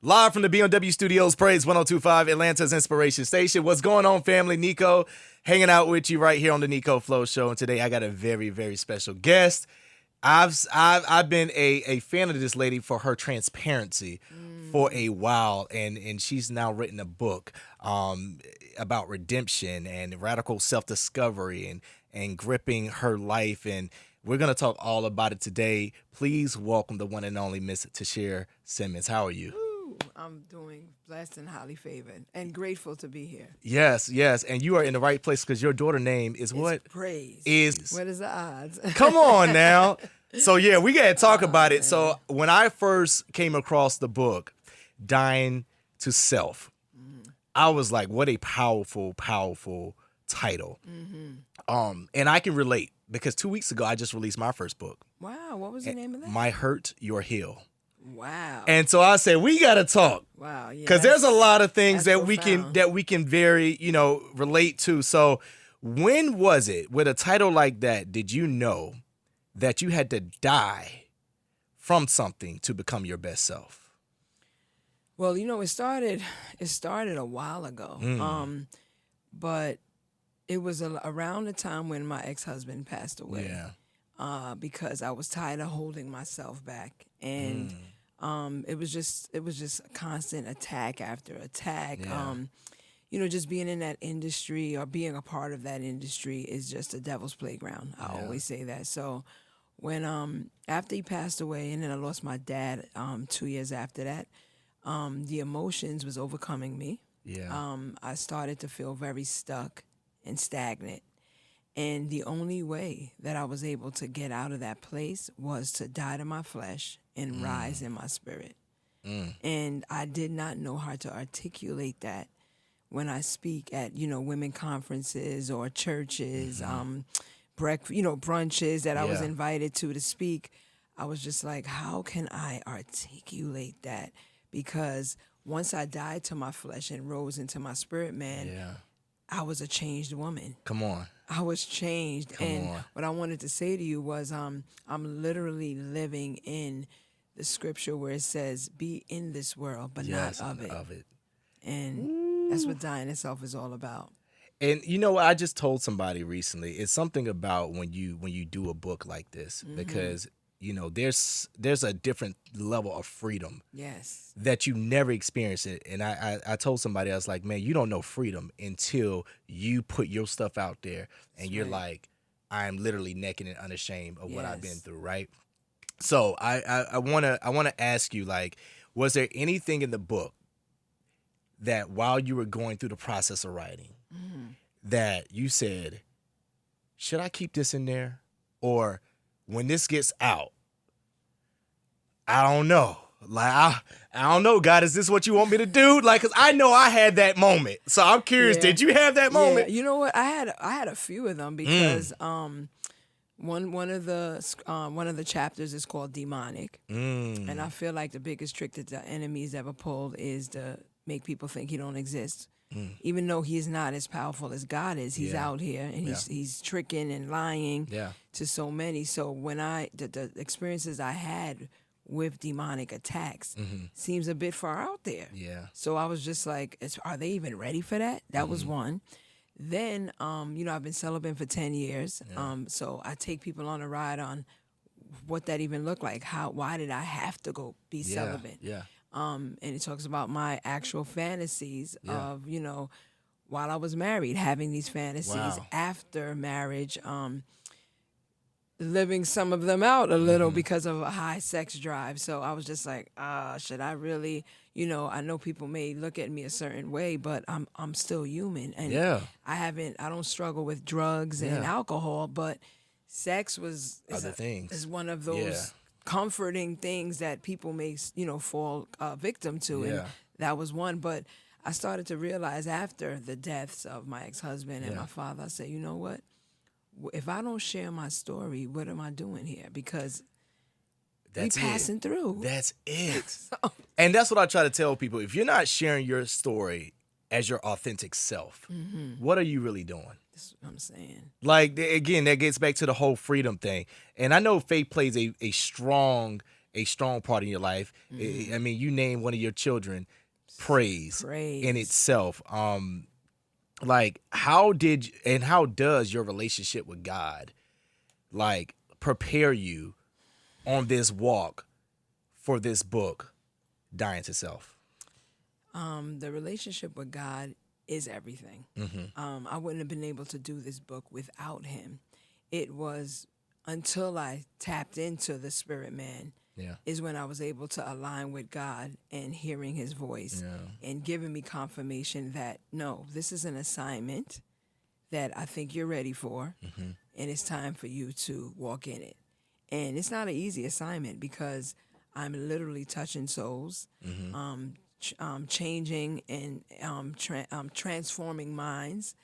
Live from the BMW Studios, Praise 102.5, Atlanta's Inspiration Station. What's going on, family? Neiko, hanging out with you right here on the Neiko Flowers Show. And today I got a very, very special guest. I've been a fan of this lady for her transparency for a while, and she's now written a book about redemption and radical self-discovery and gripping her life. And we're going to talk all about it today. Please welcome the one and only Miss Tashera Simmons. How are you? I'm doing blessed and highly favored and grateful to be here. Yes. And you are in the right place because your daughter's name is what? Praise. Is. What is the odds? Come on now. So, yeah, we got to talk about it. So when I first came across the book, Dying to Self, I was like, what a powerful, powerful title. And I can relate because 2 weeks ago, I just released my first book. Wow. What was the name of that? My Hurt, Your Heal. Wow. And so I said, we got to talk. Wow. Yeah. Because there's a lot of things that profound. we can very, relate to. So when was it, with a title like that, did you know that you had to die from something to become your best self? Well, it started a while ago. But it was around the time when my ex-husband passed away. Yeah. Because I was tired of holding myself back, and it was just a constant attack after attack. Yeah. Just being in that industry or being a part of that industry is just a devil's playground. I always say that. So when after he passed away, and then I lost my dad 2 years after that, the emotions was overcoming me. Yeah. I started to feel very stuck and stagnant. And the only way that I was able to get out of that place was to die to my flesh and rise in my spirit. And I did not know how to articulate that when I speak at, women conferences or churches, brunches that I was invited to speak. I was just like, how can I articulate that? Because once I died to my flesh and rose into my spirit, man, I was a changed woman. Come on. I was changed. Come and on. What I wanted to say to you was I'm literally living in the scripture where it says, be in this world, but not of it. And that's what dying itself is all about. And I just told somebody recently, it's something about when you do a book like this, because there's a different level of freedom that you never experience it. And I told somebody, I was like, man, you don't know freedom until you put your stuff out there and you're like, I'm literally naked and unashamed of what I've been through, right? So I wanna ask you, like, was there anything in the book that while you were going through the process of writing that you said, should I keep this in there? Or when this gets out, I don't know. Like, I don't know, God, is this what you want me to do? Like, because I know I had that moment. So I'm curious, did you have that moment? Yeah. You know what? I had a few of them because one of the chapters is called demonic. And I feel like the biggest trick that the enemy's ever pulled is to make people think he don't exist. Even though he is not as powerful as God is, he's out here and he's tricking and lying to so many. So when the experiences I had with demonic attacks seems a bit far out there. Yeah. So I was just like, are they even ready for that? That was one. Then, I've been celibate for 10 years. So I take people on a ride on what that even looked like. Why did I have to go be celibate? Yeah. And it talks about my actual fantasies of, while I was married, having these fantasies after marriage, living some of them out a little because of a high sex drive. So I was just like, should I really, I know people may look at me a certain way, but I'm still human. And I don't struggle with drugs and alcohol, but sex is one of those comforting things that people may, fall victim to. And that was one. But I started to realize after the deaths of my ex-husband and my father, I said, you know what? If I don't share my story, what am I doing here? Because we passing through. That's it. And that's what I try to tell people. If you're not sharing your story as your authentic self, what are you really doing? That's what I'm saying. Like, again, that gets back to the whole freedom thing. And I know faith plays a strong a strong part in your life. I mean, you name one of your children, praise in itself. Like, how does your relationship with God, like, prepare you on this walk for this book, Dying to Self? The relationship with God is everything. I wouldn't have been able to do this book without him. It was until I tapped into the spirit man is when I was able to align with God and hearing his voice and giving me confirmation that, no, this is an assignment that I think you're ready for, and it's time for you to walk in it. And it's not an easy assignment because I'm literally touching souls, changing and transforming minds.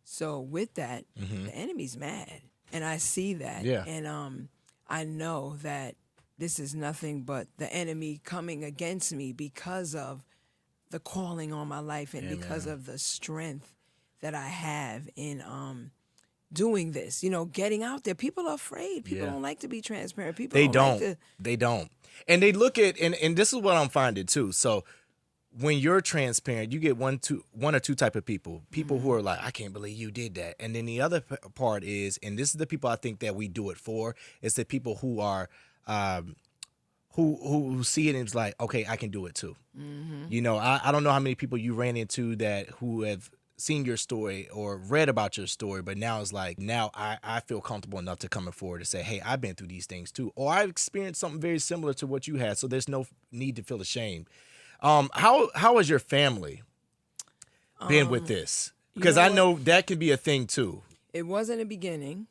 So with that, the enemy's mad. And I see that. Yeah. And I know that this is nothing but the enemy coming against me because of the calling on my life and because of the strength that I have in doing this. You know, getting out there. People are afraid. People don't like to be transparent. People They don't. And they look at, and this is what I'm finding too. So when you're transparent, you get one or two type of people who are like, I can't believe you did that. And then the other part is, and this is the people I think that we do it for, is the people who are, who see it and it's like, okay, I can do it too. You know, I don't know how many people you ran into who have seen your story or read about your story, but now it's like, now I feel comfortable enough to come forward to say, hey, I've been through these things too, or I've experienced something very similar to what you had, so there's no need to feel ashamed. How has your family been with this? Because I know that can be a thing too. It was in the beginning,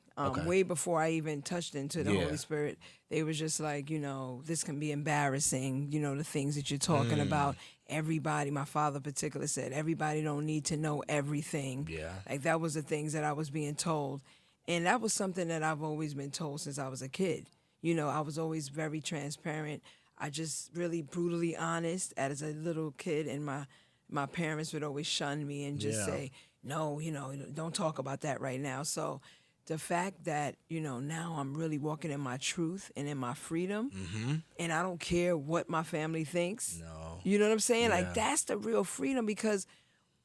way before I even touched into the Holy Spirit. They was just like, you know, this can be embarrassing, you know, the things that you're talking about. Everybody, my father in particular said, everybody don't need to know everything. Yeah. Like that was the things that I was being told. And that was something that I've always been told since I was a kid. You know, I was always very transparent. I just really brutally honest as a little kid, and my parents would always shun me and just say, no, you know, don't talk about that right now. So the fact that, you know, now I'm really walking in my truth and in my freedom, and I don't care what my family thinks. No. You know what I'm saying? Like, that's the real freedom, because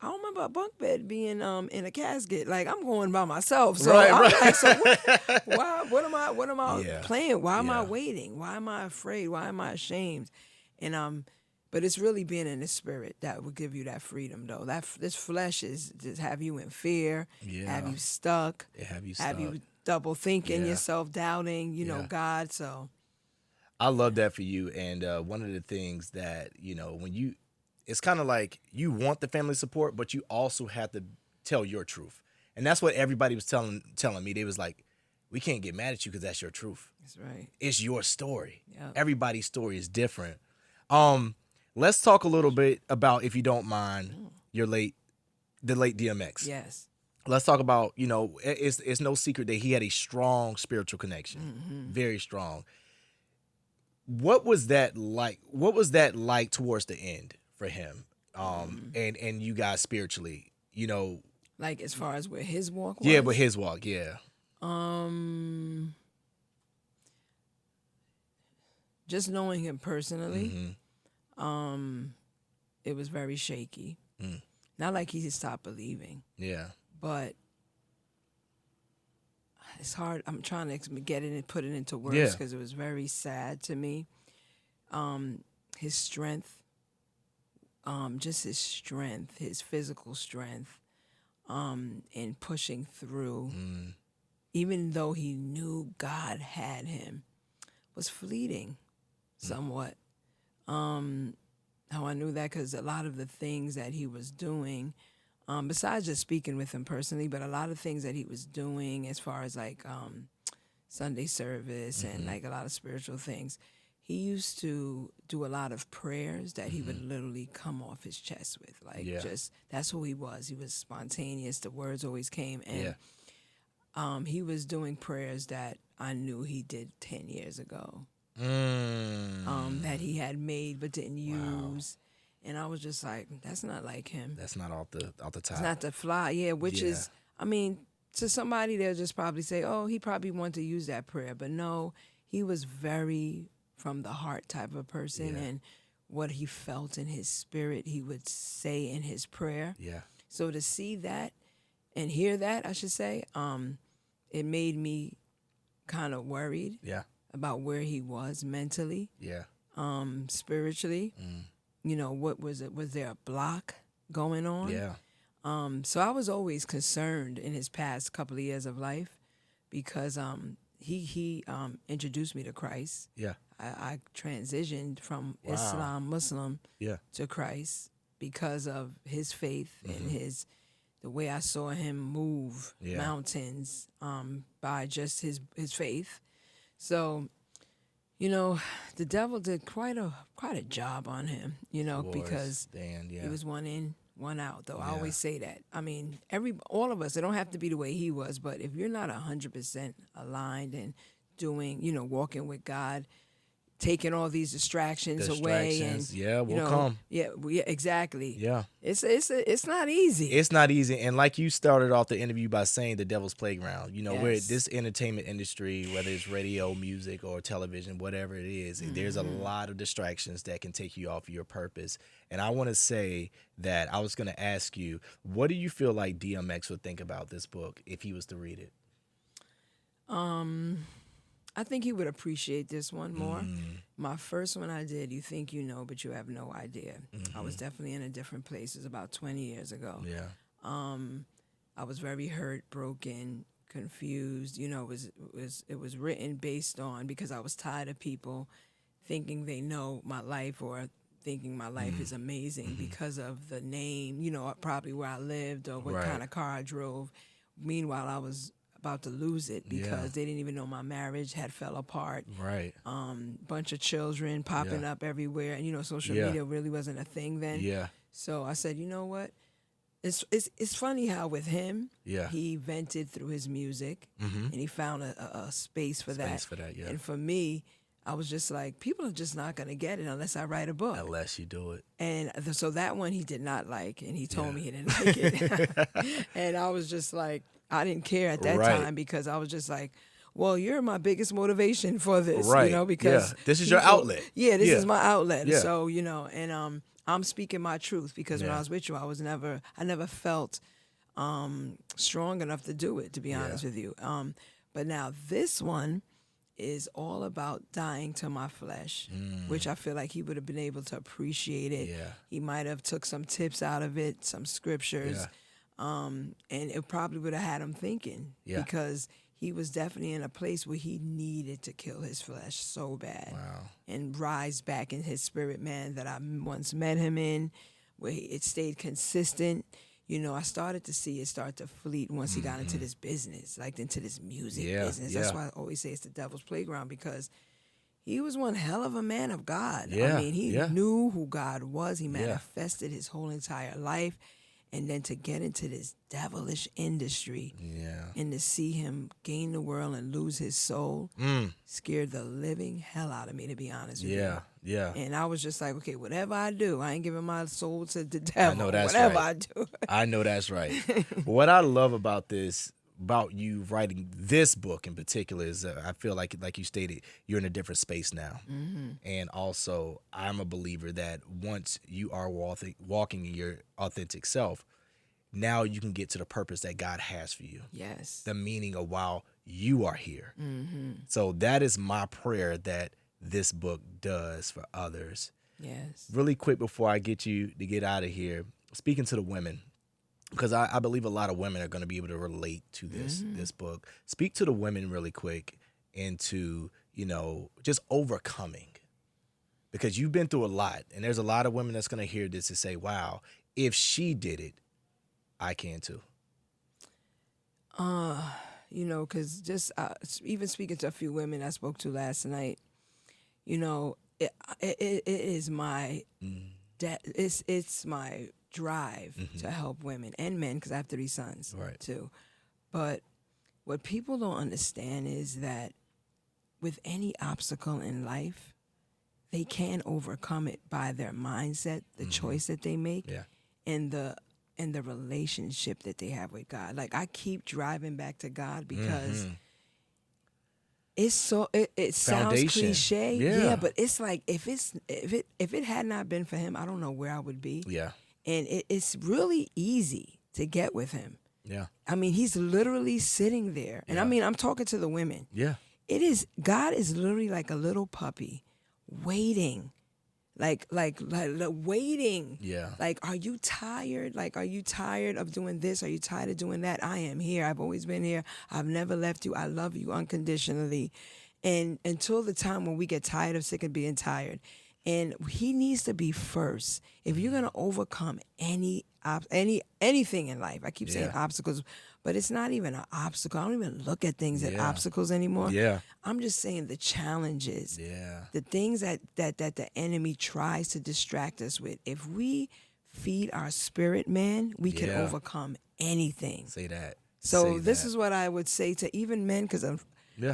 I don't remember a bunk bed being in a casket. Like, I'm going by myself. So I'm like, so what am I playing? Why am I waiting? Why am I afraid? Why am I ashamed? And but it's really being in the spirit that will give you that freedom, though. This flesh is just have you in fear, have you stuck, have you double thinking yourself, doubting, you know, God. So I love that for you. And one of the things that, you know, when it's kind of like you want the family support, but you also have to tell your truth. And that's what everybody was telling me. They was like, we can't get mad at you because that's your truth. That's right. It's your story. Yep. Everybody's story is different. Let's talk a little bit about, if you don't mind, the late DMX. Yes. Let's talk about, you know, it's no secret that he had a strong spiritual connection, very strong. What was that like? What was that like towards the end for him, and you guys spiritually, you know? Like, as far as where his walk was? Yeah, but his walk, just knowing him personally, it was very shaky. Not like he stopped believing. Yeah. But it's hard. I'm trying to get it and put it into words because it was very sad to me. His strength, just his strength, his physical strength, in pushing through, even though he knew God had him, was fleeting somewhat. How I knew that, because a lot of the things that he was doing, besides just speaking with him personally, but a lot of things that he was doing as far as like Sunday service and like a lot of spiritual things, he used to do a lot of prayers that he would literally come off his chest with. Like, just, that's who he was. He was spontaneous. The words always came. And he was doing prayers that I knew he did 10 years ago. That he had made but didn't use. And I was just like, that's not like him. That's not off the top. It's not the fly, which is, I mean, to somebody they'll just probably say, oh, he probably wanted to use that prayer. But no, he was very from the heart type of person, and what he felt in his spirit, he would say in his prayer. Yeah. So to see that and hear that, I should say, it made me kind of worried about where he was mentally, spiritually. You know, what was it? Was there a block going on? Yeah. So I was always concerned in his past couple of years of life because he introduced me to Christ. Yeah. I transitioned from Muslim to Christ because of his faith and the way I saw him move mountains by just his faith. So, you know, the devil did quite a job on him, you know, because he was one in, one out, though. I always say that. I mean, all of us, it don't have to be the way he was, but if you're not 100% aligned and doing, you know, walking with God, taking all these distractions away, and come. Yeah, exactly. Yeah, it's not easy. It's not easy, and like you started off the interview by saying, the devil's playground. You know, we're this entertainment industry, whether it's radio, music, or television, whatever it is, there's a lot of distractions that can take you off your purpose. And I want to say that I was going to ask you, what do you feel like DMX would think about this book if he was to read it? I think he would appreciate this one more. My first one I did, You Think You Know, But You Have No Idea. I was definitely in a different place. It was about 20 years ago. Yeah. I was very hurt, broken, confused. You know, it was written based on, because I was tired of people thinking they know my life or thinking my life is amazing because of the name, you know, probably where I lived or what kind of car I drove. Meanwhile, I was about to lose it because they didn't even know my marriage had fell apart. Right. Bunch of children popping up everywhere, and you know, social media really wasn't a thing then. Yeah. So I said, you know what? It's funny how with him, he vented through his music, and he found a space for that. And for me, I was just like, people are just not gonna get it unless I write a book. Unless you do it. And so that one he did not like, and he told me he didn't like it. And I was just like, I didn't care at that time, because I was just like, well, you're my biggest motivation for this, you know, because this is your outlet. Yeah, this is my outlet. Yeah. So, you know, and I'm speaking my truth, because when I was with you, I never felt strong enough to do it, to be honest with you. But now this one is all about dying to my flesh, which I feel like he would have been able to appreciate it. Yeah. He might have took some tips out of it, some scriptures. Yeah. And it probably would have had him thinking, because he was definitely in a place where he needed to kill his flesh so bad and rise back in his spirit man that I once met him in, where it stayed consistent. You know, I started to see it start to fleet once he got into this business, like into this music business. That's why I always say it's the devil's playground, because he was one hell of a man of God. I mean, he knew who God was. He manifested his whole entire life. And then to get into this devilish industry and to see him gain the world and lose his soul scared the living hell out of me, to be honest with you. Yeah. And I was just like, okay, whatever I do, I ain't giving my soul to the devil. I know that's whatever I do. I know that's right. What I love about this, about you writing this book in particular, is I feel like you stated, you're in a different space now. And also, I'm a believer that once you are walking in your authentic self, now you can get to the purpose that God has for you. Yes. The meaning of while you are here. So that is my prayer that this book does for others. Yes. Really quick before I get you to get out of here, speaking to the women, because I believe a lot of women are going to be able to relate to this book. Speak to the women really quick into, you know, just overcoming. Because you've been through a lot, and there's a lot of women that's going to hear this and say, wow, if she did it, I can too. You know, because just even speaking to a few women I spoke to last night, you know, it is my, it's my drive to help women and men, because I have 3 sons too. But what people don't understand is that with any obstacle in life, they can overcome it by their mindset, the choice that they make, and the relationship that they have with God. Like, I keep driving back to God, because It sounds Foundation. cliche, yeah, but it's like if it had not been for him, I don't know where I would be. Yeah. And it's really easy to get with him. Yeah. I mean, he's literally sitting there, and I mean, I'm talking to the women. Yeah. God is literally like a little puppy, waiting. Like waiting. Yeah. Like, are you tired? Like, are you tired of doing this? Are you tired of doing that? I am here. I've always been here. I've never left you. I love you unconditionally. And until the time when we get tired of sick of being tired. And he needs to be first. If you're gonna overcome anything in life, I keep saying obstacles, but it's not even an obstacle. I don't even look at things as obstacles anymore. Yeah. I'm just saying the challenges. Yeah. The things that the enemy tries to distract us with. If we feed our spirit, man, we can overcome anything. Say that. So this is what I would say to even men, because a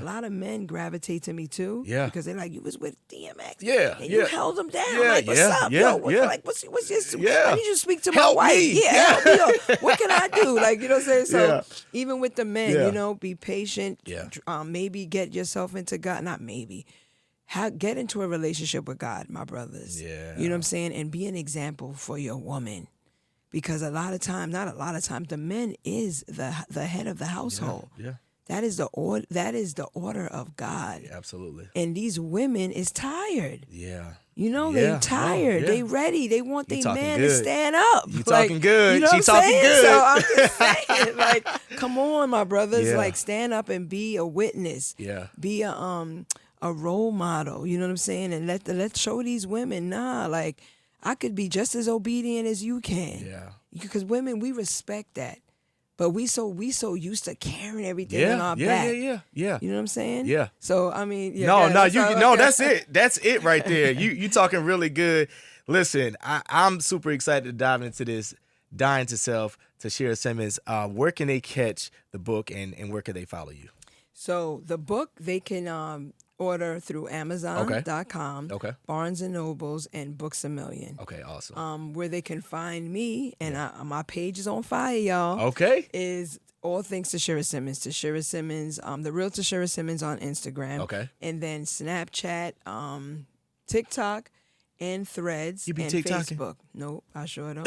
lot of men gravitate to me too. Yeah. Because they're like, you was with DMX. Yeah. And you held him down. Yeah. Like, what's up? Yeah. Yo, like, what's your I need you to speak to my Help wife. me. Yeah, help me. Yo, what can I do? Like, you know what I'm saying? So even with the men, Yeah. you know, be patient. Yeah. Maybe get yourself into God. Not maybe. Get into a relationship with God, my brothers. Yeah. You know what I'm saying? And be an example for your woman. Because not a lot of times, the man is the head of the household. Yeah. That is the order of God. Yeah, absolutely. And these women is tired. Yeah. You know, they tired. Yeah. They ready. They want their man good. to stand up. You talking good. You know She what I'm talking saying? good. So I'm just saying, like, come on, my brothers. Yeah. Like, stand up and be a witness. Yeah. Be a role model. You know what I'm saying? And let's show these women, like, I could be just as obedient as you can. Yeah. Because women, we respect that. But we so used to carrying everything on our back. Yeah. You know what I'm saying? Yeah. So I mean, that's it. That's it right there. You talking really good. Listen, I'm super excited to dive into this. Dying to Self, Tashera Simmons. Where can they catch the book and where can they follow you? So the book they can order through Amazon.com, Barnes and Nobles, and Books A Million. Okay, awesome. Where they can find me, and my page is on fire, y'all. Okay. Is all things Tashera Simmons. Tashera Simmons, the real Tashera Simmons on Instagram. Okay. And then Snapchat, TikTok, and Threads, and TikToking? Facebook. Nope, I sure don't.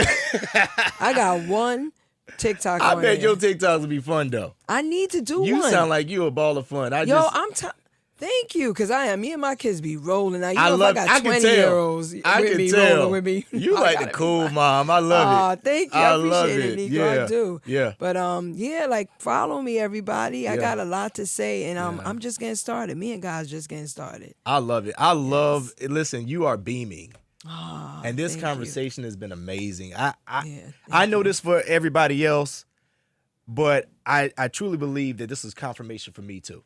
I got one TikTok. I bet your TikToks will be fun though. I need to do one. You sound like you a ball of fun. Thank you, because I am. Me and my kids be rolling. Now, I got 20-year-olds with me, rolling with me. You like the cool mom. I love it. Thank you. I appreciate it, Neiko. Yeah. I do. Yeah. But, like, follow me, everybody. I got a lot to say, and I'm just getting started. Me and God's just getting started. I love it. Listen, you are beaming. And this conversation has been amazing. I know this for everybody else, but I truly believe that this is confirmation for me too.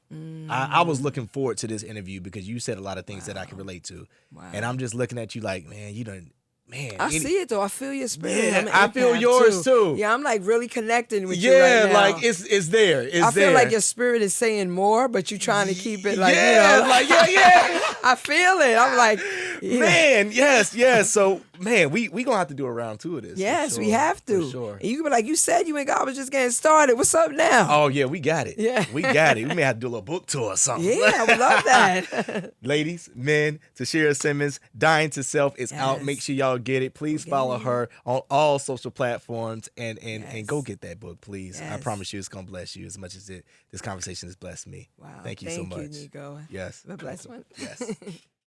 I was looking forward to this interview because you said a lot of things that I can relate to. Wow. And I'm just looking at you like, man, you done. Man, I see it though. I feel your spirit. Yeah, I feel yours too. Yeah, I'm like really connecting with you right now. Yeah, like it's there. I feel like your spirit is saying more, but you're trying to keep it like, like I feel it. I'm like, man, yes. So, man, we gonna have to do a round 2 of this. Yes, we have to. For sure. And you can be like, you said you and God was just getting started. What's up now? Oh yeah, we got it. Yeah, we got it. We may have to do a little book tour or something. Yeah, I would love that. Ladies, men, Tashera Simmons, Dying to Self is out. Make sure y'all get it. Please follow her on all social platforms and go get that book, please. I promise you it's gonna bless you as much as this conversation has blessed me. Wow. Thank you so much. Thank you, Neiko. Yes. The blessed one. Yes.